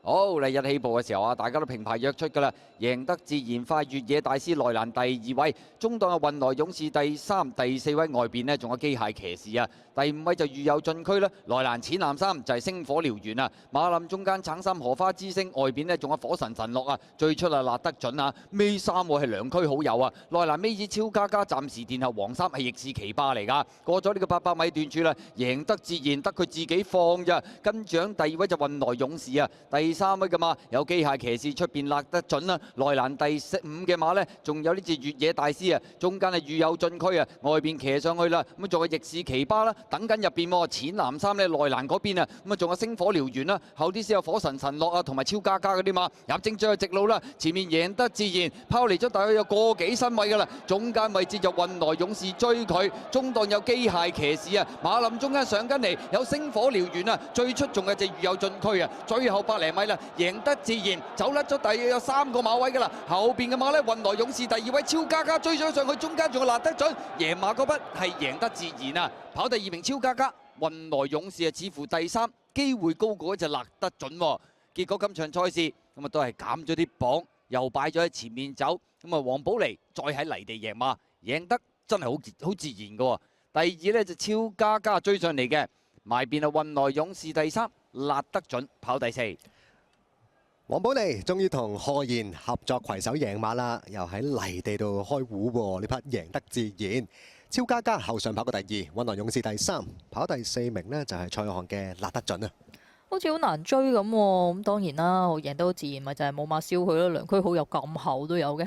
好，嚟日起步嘅時候啊，大家都平排約出㗎啦，贏得自然快越野大師內欄第2位，中檔嘅運來勇士第3、第4位，外邊呢仲有機械騎士啊，第5位就御有進區啦，內欄淺藍衫就係星火燎原啊，馬林中間橙衫荷花之星，外邊呢仲有火神神樂啊，最出啊辣得準啊，尾3喎係兩區好友啊，內欄尾二超加加暫時殿後黃衫係逆市奇葩嚟㗎，過咗呢個800米段處啦，贏得自然得佢自己放咋，跟住第2位就運來勇士啊，第3位嘅馬有機械騎士出邊勒得準啦，內欄第5嘅馬呢，仲有呢隻越野大師啊，中間係御有進區啊，外邊騎上去啦，咁仲有逆市奇葩啦，等緊入邊喎，淺藍衫呢，內欄嗰邊啊，咁啊仲有星火燎原啦，後啲先有火神神樂啊，同埋超加加嗰啲馬入正最後直路啦，前面贏得自然，拋離咗大約有個幾身位㗎啦，中間位置就運來勇士追佢，中檔有機械騎士啊，馬林中間上緊嚟有星火燎原啊，最出仲係隻御有進區啊，最後100零米啦。贏得自然，走甩咗大約有3個馬位㗎啦。後邊嘅馬呢，運來勇士第2位超加加追咗上去，中間仲有辣得準，贏馬嗰筆係贏得自然啊！跑第2名超加加，運來勇士啊，似乎第3，機會高過一隻辣得準喎。結果今場賽事咁啊都係減咗啲磅，又擺咗喺前面走，咁啊黃寶妮再喺泥地贏馬，贏得真係好自然㗎喎。第2呢，就超加加追上嚟嘅，埋邊啊運來勇士第3，辣得準跑第4。黃寶妮終於同賀賢合作攜手贏馬啦，又喺泥地度開胡喎，呢匹贏得自然。超加加後上跑過第2，運來勇士第3，跑第4名呢就係蔡漢嘅辣得準啊！好似好難追咁喎，咁當然啦，我贏得好自然咪就係冇馬燒佢咯，兩區好友咁厚都有嘅。